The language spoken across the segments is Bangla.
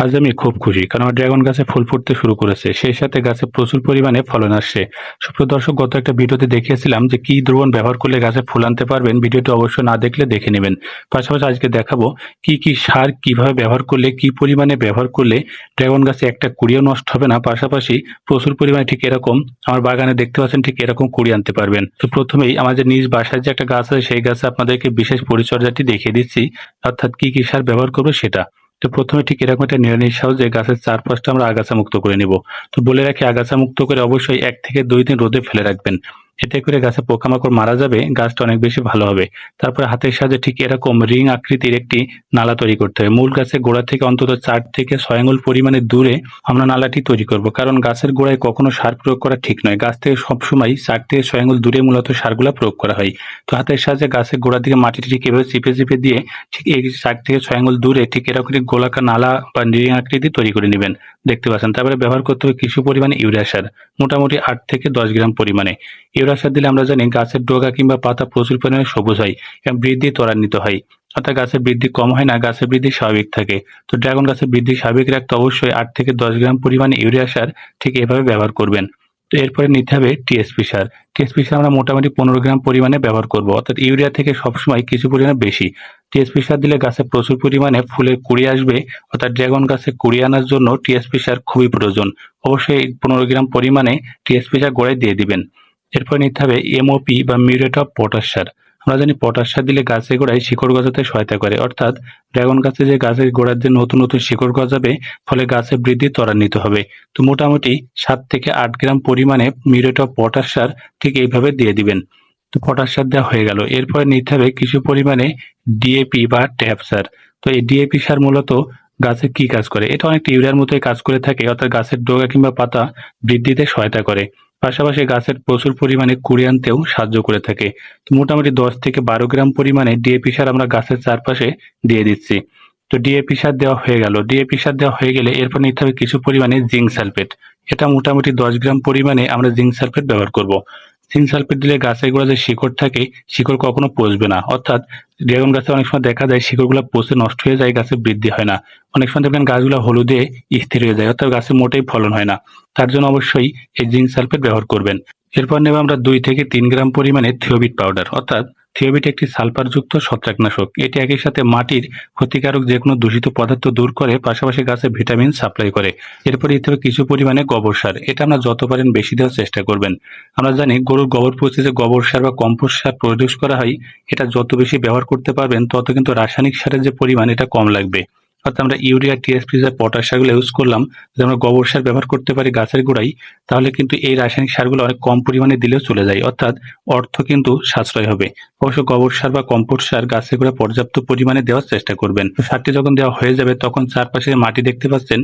আজ আমি খুব খুশি কারণ আমার ড্রাগন গাছে ফুল ফুটতে শুরু করেছে, সেই সাথে গাছে প্রচুর পরিমাণে ফলন আসছে। সুপ্রিয় দর্শক, গত একটা ভিডিওতে দেখিয়েছিলাম যে কি দ্রবণ ব্যবহার করলে গাছে ফুল আনতে পারবেন। ভিডিওটি অবশ্যই না দেখলে দেখে নেবেন। পাশাপাশি আজকে দেখাবো কি কি সার কিভাবে ব্যবহার করলে, কি পরিমাণে ব্যবহার করলে ড্রাগন গাছে একটা কুড়িও নষ্ট হবে না, পাশাপাশি প্রচুর পরিমাণে ঠিক এরকম আমার বাগানে দেখতে পাচ্ছেন ঠিক এরকম কুড়ি আনতে পারবেন। তো প্রথমেই আমাদের নিজ বাসায় যে একটা গাছ আছে সেই গাছে আপনাদেরকে বিশেষ পরিচর্যাটি দেখিয়ে দিচ্ছি, অর্থাৎ কি কি সার ব্যবহার করবো সেটা। তো প্রথমে ঠিক এরকম একটা নিড়ানির সাহায্যে গাছের চারপাশটা আমরা আগাছা মুক্ত করে নিব। তো বলে রাখি, আগাছা মুক্ত করে অবশ্যই 1 থেকে 2 দিন রোদে ফেলে রাখবেন। এতে করে গাছে পোকামাকড় মারা যাবে, গাছটা অনেক বেশি ভালো হবে। তারপরে হাতের সাহায্যে ঠিক এরকম রিং আকৃতির একটি নালা তৈরি করতে হবে। মূল গাছের গোড়া থেকে অন্তত 4 থেকে 6 আঙ্গুল পরিমাণে দূরে আমরা নালাটি তৈরি করব, কারণ গাছের গোড়ায় কখনো সার প্রয়োগ করা ঠিক নয়। গাছ থেকে সবসময় 4 থেকে 6 আঙ্গুল দূরে মূলত সারগুলা প্রয়োগ করা হয়। তো হাতের সাহায্যে গাছের গোড়ার দিকে মাটিটি ঠিক এভাবে চিপে চিপে দিয়ে ঠিক এই 4 থেকে 6 আঙ্গুল দূরে ঠিক এরকম একটি গোলাকার নালা বা নিরিং আকৃতি তৈরি করে নেবেন। দেখতে পাচ্ছেন। তারপরে ব্যবহার করতে হবে কিছু পরিমাণে ইউরিয়া সার, মোটামুটি 8 থেকে 10 গ্রাম পরিমাণে। ইউরিয়া সার দিলে আমরা জানি গাছের ডগা কিংবা পাতা প্রচুর পরিমাণে সবুজ হয় এবং বৃদ্ধি ত্বরান্বিত হয়। অর্থাৎ গাছের বৃদ্ধি কম হয় না, গাছের বৃদ্ধি স্বাভাবিক থাকে। তো ড্রাগন গাছের বৃদ্ধি স্বাভাবিক রাখতে অবশ্যই 8 থেকে 10 গ্রাম পরিমাণে ইউরিয়া সার ঠিক এভাবে ব্যবহার করবেন। তো এরপরে নিতে হবে টিএসপি সার। টিএসপি সার আমরা মোটামুটি 15 গ্রাম পরিমাণে ব্যবহার করব, অর্থাৎ ইউরিয়া থেকে সবসময় কিছু পরিমাণে বেশি। টিএসপি সার দিলে গাছে প্রচুর পরিমাণে ফুলের কুঁড়ি আসবে, অর্থাৎ ড্রাগন গাছে কুঁড়ি আনার জন্য টিএসপি সার খুবই প্রয়োজন। অবশ্যই 15 গ্রাম পরিমাণে টিএসপি সার গোড়ায় দিয়ে দিবেন। এরপর নিতে হবে এমওপি বা মিউরেট অফ পটাশ সার। আমরা জানি পটাশ সার দিলে গাছের গোড়ায় শিকড় গজাতে সহায়তা করে, অর্থাৎ ড্রাগন গাছে যে গাছের গোড়ার যে নতুন নতুন শিকড় গজাবে, ফলে গাছের বৃদ্ধি ত্বরান্বিত হবে। তো মোটামুটি 7 থেকে 8 গ্রাম পরিমাণে মিউরেট অফ পটাশ সার ঠিক এইভাবে দিয়ে দিবেন। তো পটাশ সার দেওয়া হয়ে গেল। এরপরে নিতে হবে কিছু পরিমাণে ডিএপি বা ট্যাপ সার। তো এই ডিএপি সার মূলত গাছে কি কাজ করে? এটা অনেকটা ইউরিয়ার মতোই কাজ করে থাকে, অর্থাৎ গাছের ডগা কিংবা পাতা বৃদ্ধিতে সহায়তা করে। পাশাপাশি গাছের প্রচুর পরিমাণে কুঁড়ি আনতেও সাহায্য করে থাকে। তো মোটামুটি 10 থেকে 12 গ্রাম পরিমাণে ডিএপি সার আমরা গাছের চারপাশে দিয়ে দিচ্ছি। তো ডিএপি সার দেওয়া হয়ে গেল। ডিএপি সার দেওয়া হয়ে গেলে এরপর নিতে হবে কিছু পরিমাণে জিঙ্ক সালফেট। এটা মোটামুটি 10 গ্রাম পরিমাণে আমরা জিঙ্ক সালফেট ব্যবহার করব। জিঙ্ক সালফেট দিলে গাছের গোড়া যে শিকড় থাকে, শিকড় কখনো পচবে না। অর্থাৎ ড্রাগন গাছে অনেক সময় দেখা যায় শিকড়গুলো পচে নষ্ট হয়ে যায়, গাছে বৃদ্ধি হয় না। অনেক সময় দেখবেন গাছগুলো হলুদে স্থির হয়ে যায়, অর্থাৎ গাছে মোটেই ফলন হয় না। তার জন্য অবশ্যই এই জিঙ্ক সালফেট ব্যবহার করবেন। এরপর নেব আমরা 2 থেকে 3 গ্রাম পরিমাণে থিওবিট পাউডার, অর্থাৎ থিওবিট একটি সালফারযুক্ত ছত্রাকনাশক। এটি একই সাথে মাটির ক্ষতিকারক যে কোনো দূষিত পদার্থ দূর করে, পাশাপাশি গাছে ভিটামিন সাপ্লাই করে। এরপরে দিতে হবে কিছু পরিমাণে গোবর সার। এটা আমরা যত পারেন বেশি দেওয়ার চেষ্টা করবেন। আমরা জানি গরুর গোবর পচে যে গোবর সার বা কম্পোস্ট সার প্রডিউস করা হয়, এটা যত বেশি ব্যবহার করতে পারবেন তত কিন্তু রাসায়নিক সারের যে পরিমাণ এটা কম লাগবে। অর্থাৎ আমরা ইউরিয়া, টিএসপি যে পটাশ সারগুলো ইউজ করলাম, যদি আমরা গোবর সার ব্যবহার করতে পারি গাছের গোড়ায়, তাহলে কিন্তু এই রাসায়নিক সারগুলো অনেক কম পরিমাণে দিলেও চলে যায়, অর্থাৎ অর্থ কিন্তু সাশ্রয় হবে। অবশ্য গোবর সার বা কম্পোস্ট সার গাছের গোড়ায় পর্যাপ্ত পরিমাণে দেওয়ার চেষ্টা করবেন। তো সারটি যখন দেওয়া হয়ে যাবে তখন চারপাশে মাটি দেখতে পাচ্ছেন,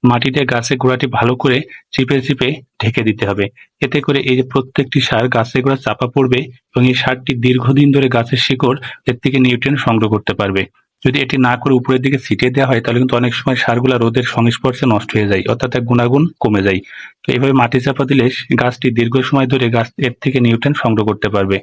মাটিতে গাছের গোড়াটি ভালো করে চিপে চিপে ঢেকে দিতে হবে। এতে করে এই যে প্রত্যেকটি সার গাছের গোড়া চাপা পড়বে এবং এই সারটি দীর্ঘদিন ধরে গাছের শিকড় এর থেকে নিউট্রিয়েন্ট সংগ্রহ করতে পারবে। যদি এটি না করে উপরের দিকে ছিটিয়ে দেওয়া হয়, তাহলে কিন্তু অনেক সময় সারগুলা রোদের সংস্পর্শে নষ্ট হয়ে যায়, অর্থাৎ এর গুণাগুণ কমে যায়। তো এইভাবে মাটি চাপা দিলে গাছটি দীর্ঘ সময় ধরে গাছ এর থেকে নিউট্রিয়েন্ট সংগ্রহ করতে পারবে।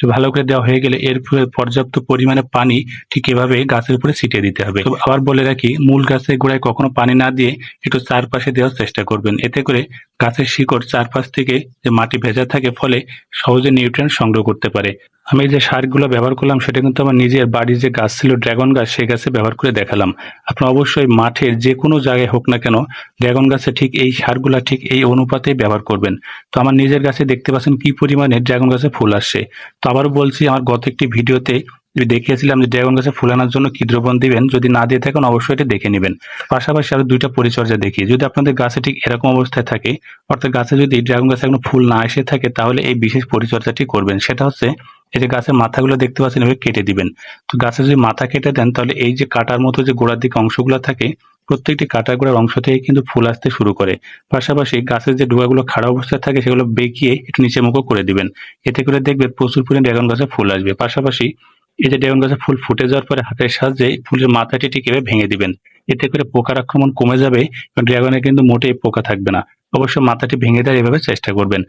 তো ভালো করে দেওয়া হয়ে গেলে এর পর্যাপ্ত পরিমাণে পানি ঠিক এভাবে গাছের উপরে ছিটিয়ে দিতে হবে। তো আবার বলে রাখি, মূল গাছের গোড়ায় কখনো পানি না দিয়ে একটু চারপাশে দেওয়ার চেষ্টা করবেন। এতে করে গাছের শিকড় চারপাশ থেকে যে মাটি ভেজা থাকে, ফলে সহজে নিউট্রিয়েন্ট সংগ্রহ করতে পারে। আমি যে সারগুলো ব্যবহার করলাম সেটা কিন্তু আমার নিজের বাড়ির যে গাছ ছিল ড্রাগন গাছ, সেই গাছে ব্যবহার করে দেখালাম। আপনারা অবশ্যই মাঠের যে কোনো জায়গায় হোক না কেন, ড্রাগন গাছে ঠিক এই সারগুলা ঠিক এই অনুপাতে ব্যবহার করবেন। তো আমার নিজের গাছে দেখতে পাচ্ছেন কি পরিমাণে ড্রাগন গাছে ফুল আসছে। তো আবারও বলছি, আমার গত একটি ভিডিওতে আমি দেখিয়েছিলাম যে ড্রাগন গাছে ফুল আনার জন্য কি দ্রবণ দিবেন। যদি না দিয়ে থাকেন অবশ্যই এটা দেখে নেবেন। পাশাপাশি আরো 2টা পরিচর্যা দেখি। যদি আপনাদের গাছে ঠিক এরকম অবস্থায় থাকে, অর্থাৎ গাছে যদি ড্রাগন গাছে এখনো ফুল না এসে থাকে, তাহলে এই বিশেষ পরিচর্যাটি করবেন। সেটা হচ্ছে, এই যে গাছের মাথাগুলো দেখতে পাচ্ছেন এভাবে কেটে দিবেন। তো গাছে যদি মাথা কেটে দেন, তাহলে এই যে কাটার মতো যে গোড়ার দিকে অংশগুলো থাকে, প্রত্যেকটি কাটা গোড়ার অংশ থেকে কিন্তু ফুল আসতে শুরু করে। পাশাপাশি গাছের যে ডগাগুলো খাড়া অবস্থায় থাকে সেগুলো বেঁকিয়ে একটু নিচে মুখও করে দিবেন। এতে করে দেখবে প্রচুর পরিমাণে ড্রাগন গাছে ফুল আসবে। পাশাপাশি এই যে ড্রাগন গাছে ফুল ফুটে যাওয়ার পরে হাতের সাহায্যে ফুলের মাথাটি ঠিক এভাবে ভেঙে দিবেন। এতে করে পোকার আক্রমণ কমে যাবে এবং ড্রাগনে কিন্তু মোটেই পোকা থাকবে না। অবশ্য মাথাটি ভেঙে দেওয়ার এভাবে চেষ্টা করবেন।